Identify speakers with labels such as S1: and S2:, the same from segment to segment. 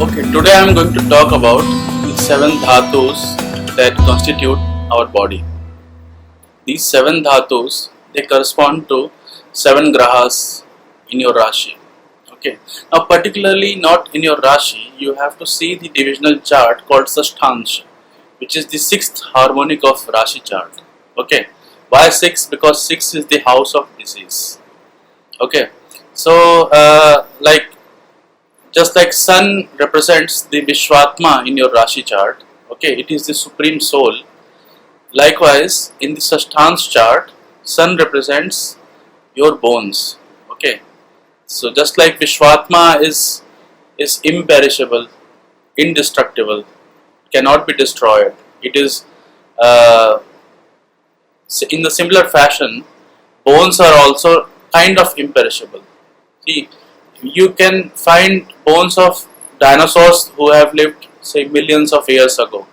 S1: Okay, today I am going to talk about the 7 dhatus that constitute our body. These 7 dhatus, they correspond to 7 Grahas in your Rashi. Okay, now particularly not in your Rashi, you have to see the divisional chart called Sashtansha, which is the 6th harmonic of Rashi chart. Okay, why 6? Because 6 is the house of disease. Okay, so just like sun represents the Vishwatma in your Rashi chart, okay, it is the supreme soul. Likewise, in the Sashtans chart, sun represents your bones. Okay, so just like Vishwatma is imperishable, indestructible, cannot be destroyed. It is in the similar fashion, bones are also kind of imperishable. See, you can find bones of dinosaurs who have lived, say, millions of years ago.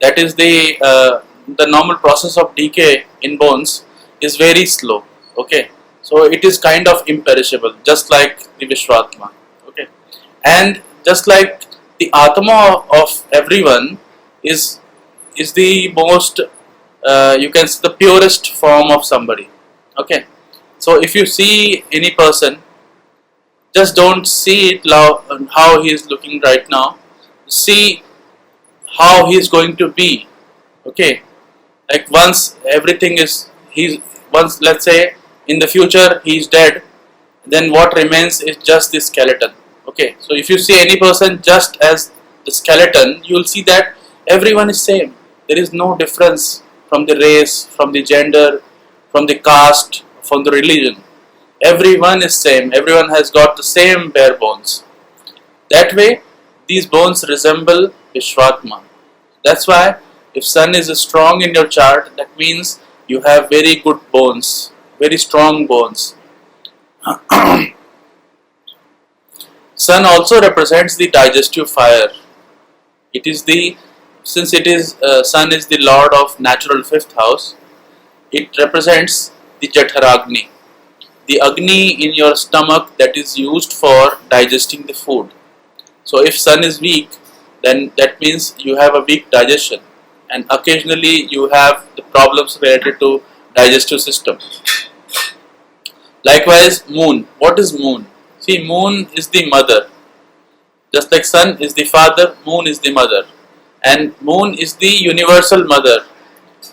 S1: That is the normal process of decay in bones is very slow. Okay, so it is kind of imperishable, just like the Vishwatma. Okay, and just like the Atma of everyone is the most you can say the purest form of somebody. Okay, so if you see any person, just don't see it how he is looking right now. See how he is going to be. Okay, like once everything is once, let's say, in the future he is dead, then what remains is just the skeleton. Okay, so if you see any person just as the skeleton, you will see that everyone is same. There is no difference from the race, from the gender, from the caste, from the religion. Everyone is same. Everyone has got the same bare bones. That way, these bones resemble Vishwatma. That's why, if sun is strong in your chart, that means you have very good bones, very strong bones. Sun also represents the digestive fire. It is since it is sun is the lord of natural 5th house, it represents the Jatharagni, the Agni in your stomach that is used for digesting the food. So if sun is weak, then that means you have a weak digestion, and occasionally you have the problems related to digestive system. Likewise, moon. What is moon? See, moon is the mother. Just like sun is the father, moon is the mother. And moon is the universal mother.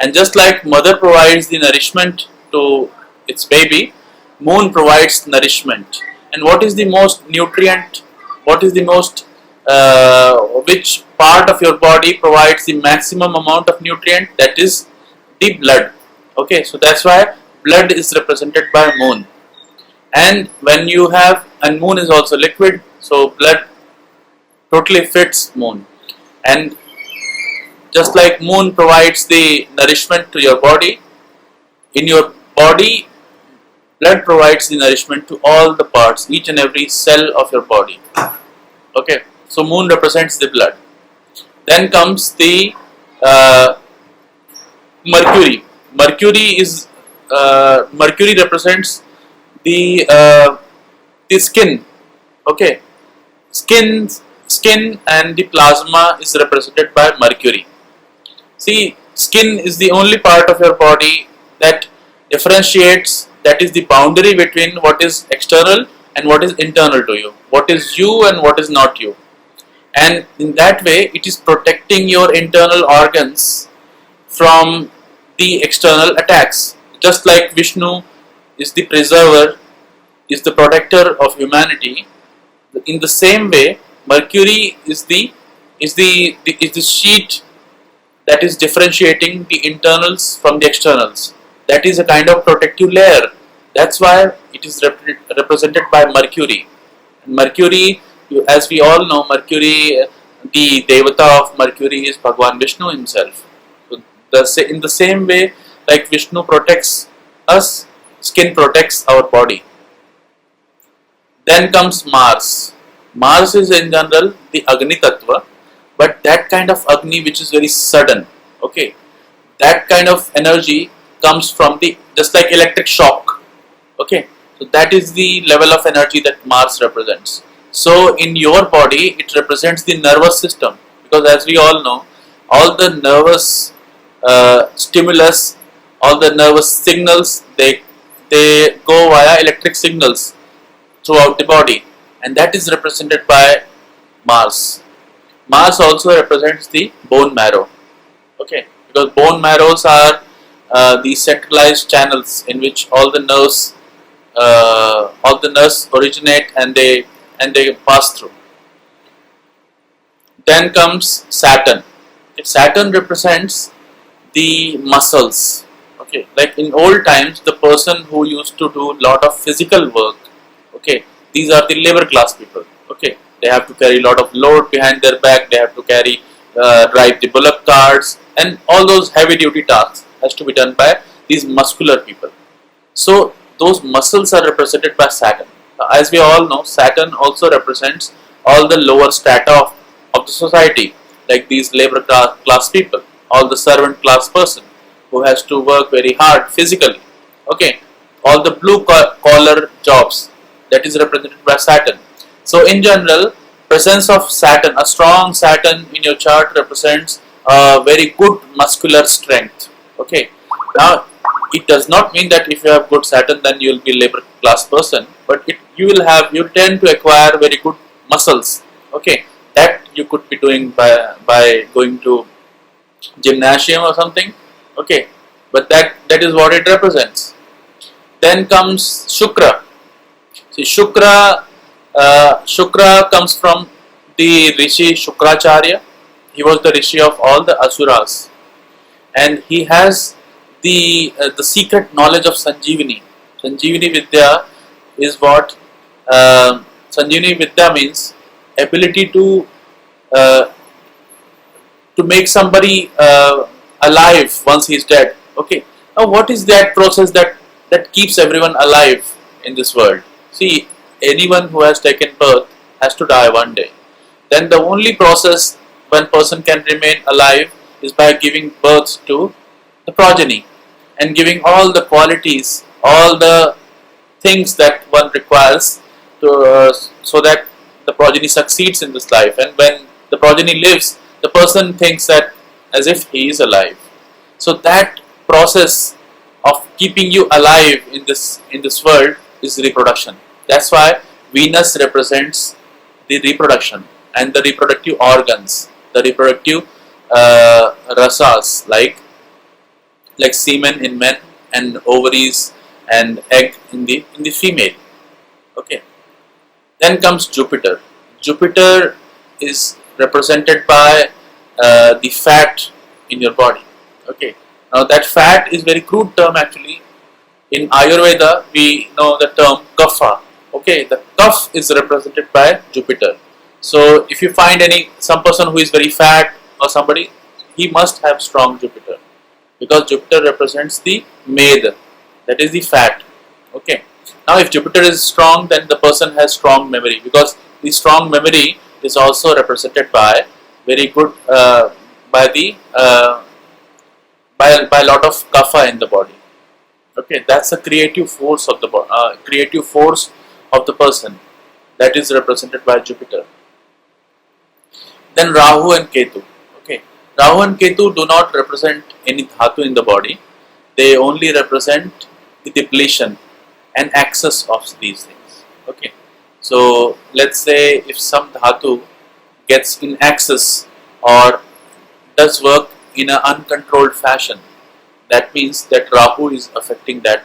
S1: And just like mother provides the nourishment to its baby, moon provides nourishment. And what is the most nutrient? What is the most which part of your body provides the maximum amount of nutrient? That is the blood. Okay, so that's why blood is represented by moon. And when you have, and moon is also liquid, so blood totally fits moon. And just like moon provides the nourishment to your body, in your body, blood provides the nourishment to all the parts, each and every cell of your body. Okay, so moon represents the blood. Then comes the Mercury. Mercury represents the skin. Okay, skin and the plasma is represented by Mercury. See, skin is the only part of your body that differentiates, that is the boundary between what is external and what is internal to you, what is you and what is not you. And in that way, it is protecting your internal organs from the external attacks. Just like Vishnu is the preserver, is the protector of humanity, in the same way, Mercury is the sheet that is differentiating the internals from the externals. That is a kind of protective layer. That's why it is represented by Mercury. And Mercury, as we all know, Mercury, the Devata of Mercury is Bhagwan Vishnu himself. So in the same way, like Vishnu protects us, skin protects our body. Then comes Mars. Mars is in general the Agni Tattva, but that kind of Agni which is very sudden. Okay, that kind of energy comes from just like electric shock. Okay, so that is the level of energy that Mars represents. So in your body, it represents the nervous system, because as we all know, all the nervous stimulus, all the nervous signals, they go via electric signals throughout the body, and that is represented by Mars. Mars also represents the bone marrow. Okay, because bone marrows are the centralized channels in which all the nerves originate, and they pass through. Then comes Saturn. Saturn represents the muscles. Okay, like in old times, the person who used to do a lot of physical work. Okay, these are the labor class people. Okay, they have to carry a lot of load behind their back. They have to drive the bullock carts, and all those heavy duty tasks has to be done by these muscular people. So those muscles are represented by Saturn. As we all know, Saturn also represents all the lower strata of the society, like these labor class people, all the servant class person who has to work very hard physically. Okay, all the blue collar jobs, that is represented by Saturn. So in general, presence of Saturn, a strong Saturn in your chart represents a very good muscular strength. Okay, now it does not mean that if you have good Saturn then you will be labor class person, but you tend to acquire very good muscles. Okay, that you could be doing by going to gymnasium or something. Okay, but that is what it represents. Then comes Shukra. See, Shukra comes from the Rishi Shukracharya. He was the Rishi of all the Asuras, and he has the secret knowledge of Sanjeevani. Sanjeevani Vidya is what Sanjeevani Vidya means: ability to make somebody alive once he is dead. Okay. Now, what is that process that keeps everyone alive in this world? See, anyone who has taken birth has to die one day. Then the only process when person can remain alive is by giving birth to the progeny and giving all the qualities, all the things that one requires to, so that the progeny succeeds in this life. And when the progeny lives, the person thinks that as if he is alive. So that process of keeping you alive in this world is reproduction. That's why Venus represents the reproduction and the reproductive organs, the reproductive rasas, like semen in men and ovaries and egg in the female. Okay. Then comes Jupiter. Jupiter is represented by the fat in your body. Okay. Now that fat is very crude term actually. In Ayurveda we know the term kapha. Okay, the kapha is represented by Jupiter. So if you find some person who is very fat or somebody, he must have strong Jupiter, because Jupiter represents the Med, that is the fat. Okay. Now if Jupiter is strong, then the person has strong memory, because the strong memory is also represented by very good by a lot of kapha in the body. Okay, that's the creative force of the person, that is represented by Jupiter. Then Rahu and Ketu. Okay, Rahu and Ketu do not represent any dhatu in the body. They only represent the depletion and access of these things. Okay, so let's say if some dhatu gets in access or does work in an uncontrolled fashion, that means that Rahu is affecting that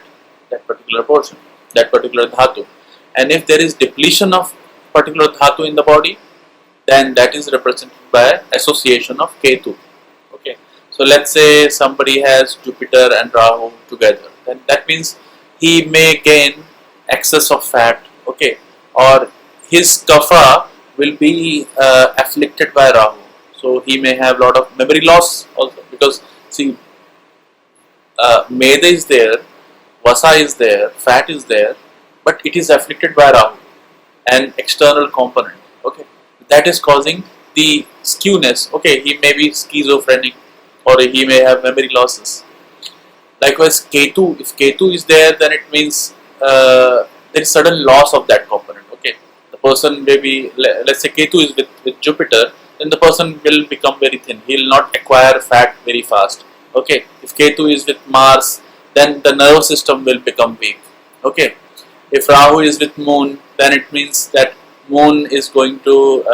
S1: particular portion, that particular dhatu. And if there is depletion of particular dhatu in the body, then that is represented by association of Ketu. Okay, so let's say somebody has Jupiter and Rahu together, then that means he may gain excess of fat. Okay, or his kapha will be afflicted by Rahu, so he may have a lot of memory loss also, because see, Meda is there, Vasa is there, fat is there, but it is afflicted by Rahu, an external component. Okay, that is causing the skewness. Okay, he may be schizophrenic or he may have memory losses. Likewise, Ketu, if Ketu is there, then it means there is sudden loss of that component. Okay, the person maybe, let's say Ketu is with Jupiter, then the person will become very thin. He will not acquire fat very fast. Okay, if Ketu is with Mars, then the nervous system will become weak. Okay, if Rahu is with Moon, then it means that Moon is going to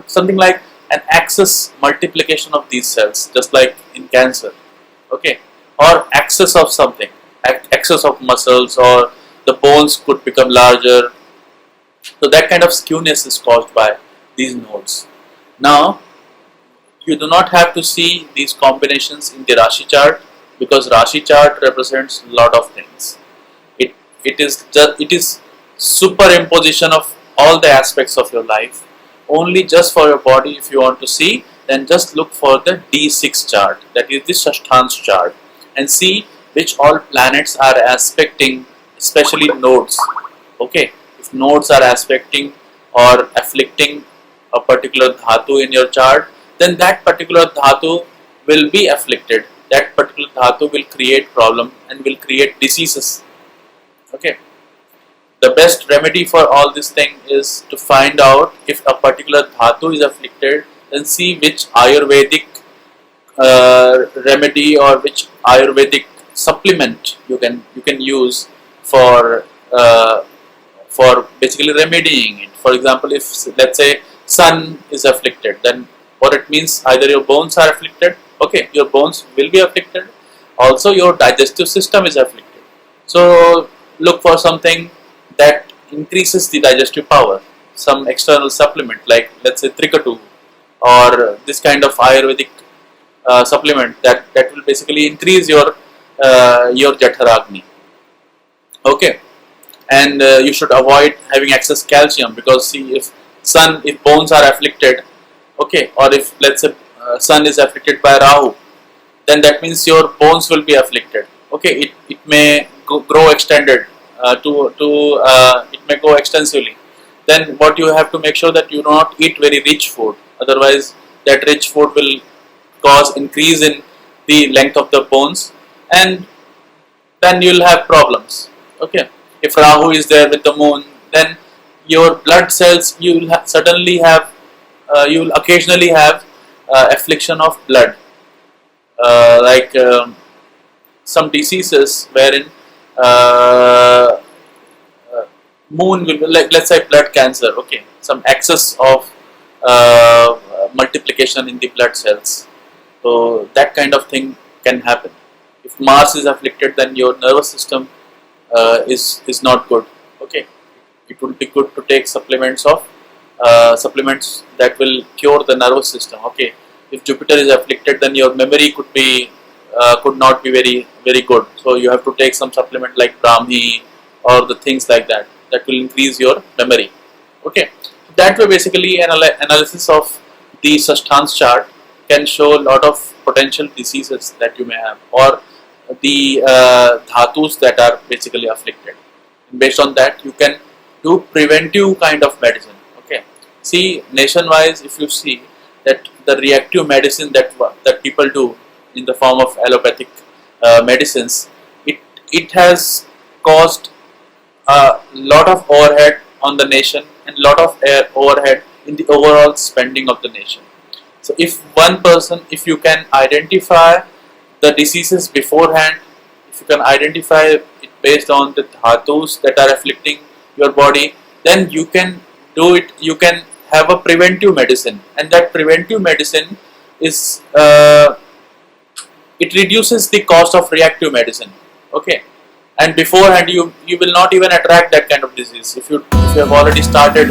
S1: something like an excess multiplication of these cells, just like in cancer. Okay, or excess of something, excess of muscles, or the bones could become larger. So that kind of skewness is caused by these nodes. Now, you do not have to see these combinations in the Rashi chart, because Rashi chart represents a lot of things. It is superimposition of all the aspects of your life. Only just for your body, if you want to see, then just look for the D6 chart, that is the Shashthansh chart, and see which all planets are aspecting, especially nodes. Okay, if nodes are aspecting or afflicting a particular dhatu in your chart, then that particular dhatu will be afflicted. That particular dhatu will create problem and will create diseases. Okay, the best remedy for all this thing is to find out if a particular dhatu is afflicted, then see which Ayurvedic remedy or which Ayurvedic supplement you can use for basically remedying it. For example, if let's say Sun is afflicted, then what it means, either your bones are afflicted. Okay, your bones will be afflicted. Also, your digestive system is afflicted. So look for something that increases the digestive power, some external supplement like, let's say, Trikatu, or this kind of Ayurvedic supplement that will basically increase your Jatharagni. Okay, and you should avoid having excess calcium, because see, if bones are afflicted, okay, or if let's say Sun is afflicted by Rahu, then that means your bones will be afflicted. Okay, it may grow extended it may go extensively. Then what you have to make sure that you do not eat very rich food, otherwise that rich food will cause increase in the length of the bones, and then you will have problems. Okay, if Rahu is there with the Moon, then your blood cells, you will suddenly have you will occasionally have affliction of blood, like some diseases wherein Moon will be, like, let's say, blood cancer. Okay, some excess of multiplication in the blood cells. So that kind of thing can happen. If Mars is afflicted, then your nervous system is not good. Okay, it would be good to take supplements supplements that will cure the nervous system. Okay, if Jupiter is afflicted, then your memory could not be very good. So you have to take some supplement like Brahmi or the things like that will increase your memory. Okay, that way basically analysis of the Shashthansh chart can show a lot of potential diseases that you may have, or the dhatus that are basically afflicted. And based on that, you can do preventive kind of medicine. Okay, see, nation-wise, if you see that the reactive medicine that people do in the form of allopathic medicines, it has caused a lot of overhead on the nation and lot of overhead in the overall spending of the nation. So if one person, if you can identify the diseases beforehand, if you can identify it based on the dhatus that are afflicting your body, then you can do it, you can have a preventive medicine, and that preventive medicine is it reduces the cost of reactive medicine. Okay, and beforehand you will not even attract that kind of disease if you have already started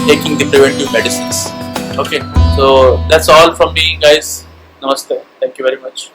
S1: taking the preventive medicines. Okay, so that's all from me, guys. Namaste. Thank you very much.